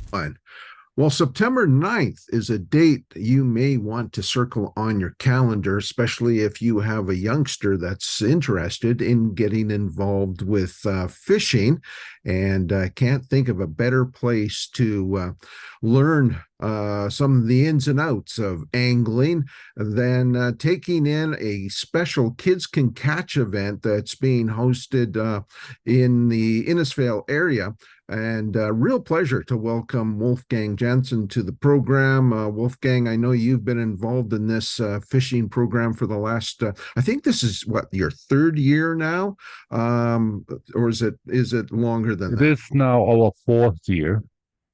Fine. Well, September 9th is a date you may want to circle on your calendar, especially if you have a youngster that's interested in getting involved with fishing. And can't think of a better place to learn some of the ins and outs of angling than taking in a special Kids Can Catch event that's being hosted in the Innisfail area. And real pleasure to welcome Wolfgang Janssen to the program. Wolfgang, I know you've been involved in this fishing program for the last, I think this is what, your third year now? Or is it longer than It that? is now our fourth year,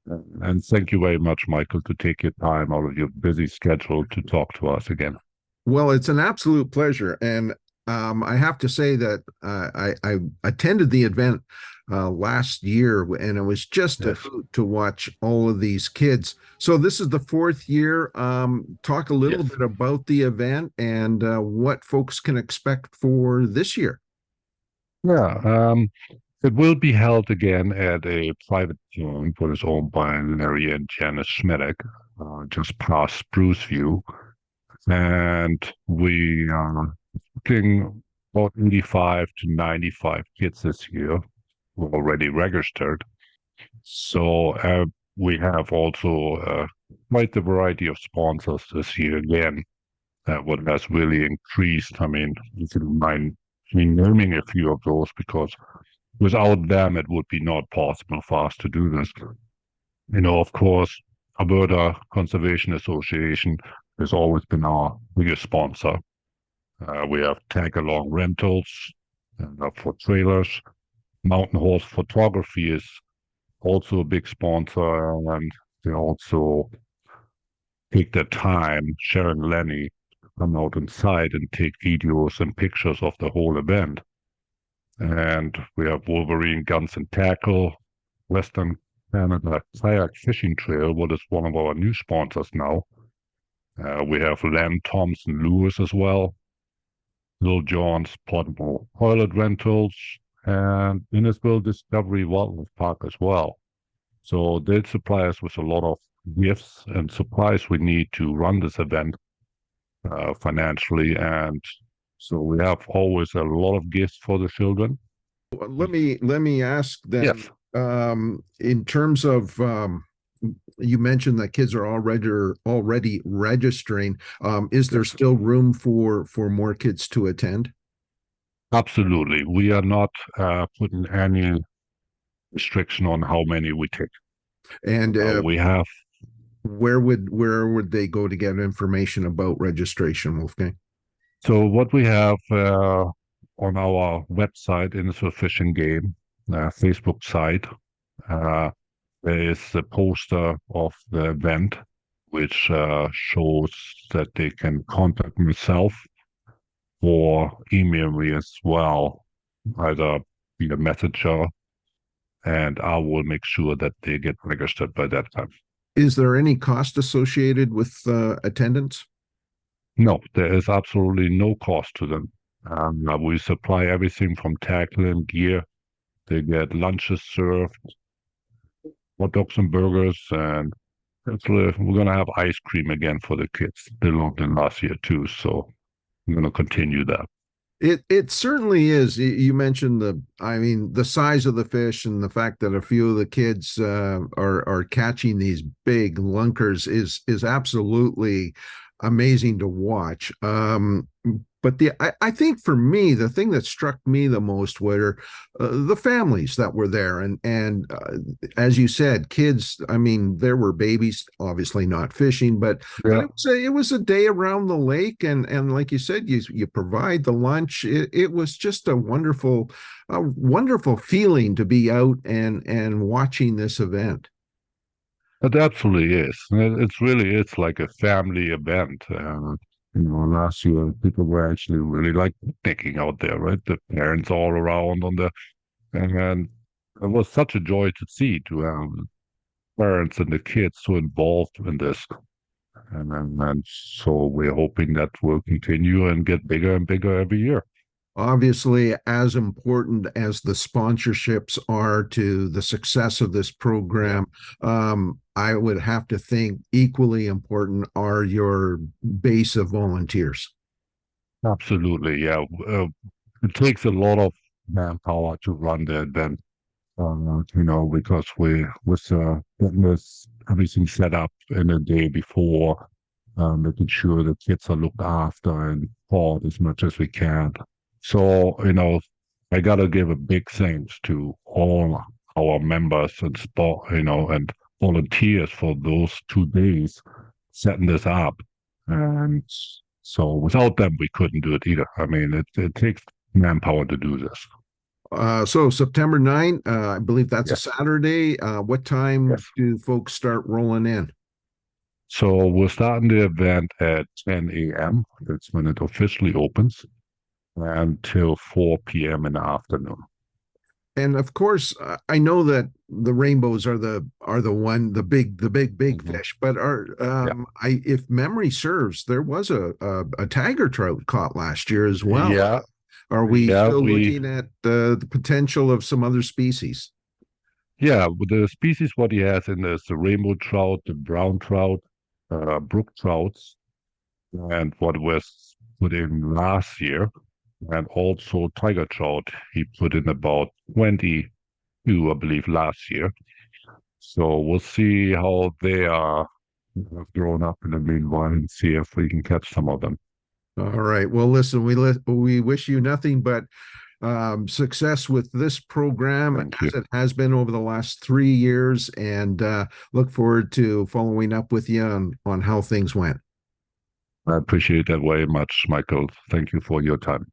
and thank you very much, Michael, to take your time out of your busy schedule to talk to us again. Well, it's an absolute pleasure. And I have to say that I attended the event last year, and it was just a Yes, hoot to watch all of these kids. So this is the fourth year. Talk a little yes. bit about the event and what folks can expect for this year. Yeah, it will be held again at a private farm that is owned by Larry and Janice Schmedek, just past Spruce View. And we are looking about 85 to 95 kids this year who are already registered. So we have also quite a variety of sponsors this year again. What has really increased. I mean, if you don't mind me naming a few of those, because without them, it would be not possible for us to do this. Of course, Alberta Conservation Association has always been our biggest sponsor. We have tag along rentals for trailers. Mountain Horse Photography is also a big sponsor, and they also take their time, Sharon Lenny, to come out inside and take videos and pictures of the whole event. And we have Wolverine Guns and Tackle, Western Canada Kayak Fishing Trail, what is one of our new sponsors now. We have Len Thompson Lewis as well, Lil John's Portable Toilet Rentals, and Innisfail Discovery Wildlife Park as well. So they'll supply us with a lot of gifts and supplies we need to run this event financially. And so we have always a lot of gifts for the children. Let me ask then, Yes. in terms of you mentioned that kids are already registering. Is there Yes. still room for more kids to attend? Absolutely. We are not putting any restriction on how many we take. And We have, where would they go to get information about registration, Wolfgang? so what we have on our website, Innisfail Fish and Game, Facebook site, uh, there is a poster of the event, which shows that they can contact myself or email me as well, either via messenger, and I will make sure that they get registered by that time. Is there any cost associated with attendance? No, there is absolutely no cost to them. We supply everything from tackle and gear. They get lunches served, hot dogs and burgers, and actually, we're going to have ice cream again for the kids. They loved it last year too, so I'm going to continue that. It certainly is. You mentioned I mean, the size of the fish and the fact that a few of the kids are catching these big lunkers is absolutely amazing to watch. But I think for me, the thing that struck me the most were the families that were there, and as you said, kids. I mean, there were babies, obviously not fishing, but Yeah, it was a day around the lake, and like you said, you provide the lunch. It was just a wonderful feeling to be out and watching this event. it absolutely is. It's really, it's like a family event. Last year people were actually really like picnicking out there, right? The parents all around and it was such a joy to see to have parents and the kids so involved in this. And so we're hoping that will continue and get bigger and bigger every year. Obviously, as important as the sponsorships are to the success of this Yeah, program, I would have to think equally important are your base of volunteers. absolutely. Yeah, it takes a lot of manpower to run the event. Because we with getting this everything set up in a day before, making sure the kids are looked after and taught as much as we can. So, I gotta give a big thanks to all our members and sport, and volunteers for those 2 days setting this up. And so without them, we couldn't do it either. I mean, it takes manpower to do this. So September 9th, I believe that's a Yes. Saturday. What time Yes. do folks start rolling in? So we're starting the event at 10 a.m. That's when it officially opens until 4 p.m. in the afternoon. And of course, I know that the rainbows are the big Mhm. fish. But are Yeah. I if memory serves, there was a tiger trout caught last year as well. Yeah. Are we Yeah. still looking at the potential of some other species? With the species what he has in this, the rainbow trout, the brown trout, brook trouts, and what was put in last year, and also tiger trout. He put in about 22, I believe, last year. So we'll see how they are grown up in the meanwhile and see if we can catch some of them. All right. Well, listen, we wish you nothing but success with this program Thank you. as it has been over the last 3 years, and look forward to following up with you on how things went. I appreciate that very much, Michael. Thank you for your time.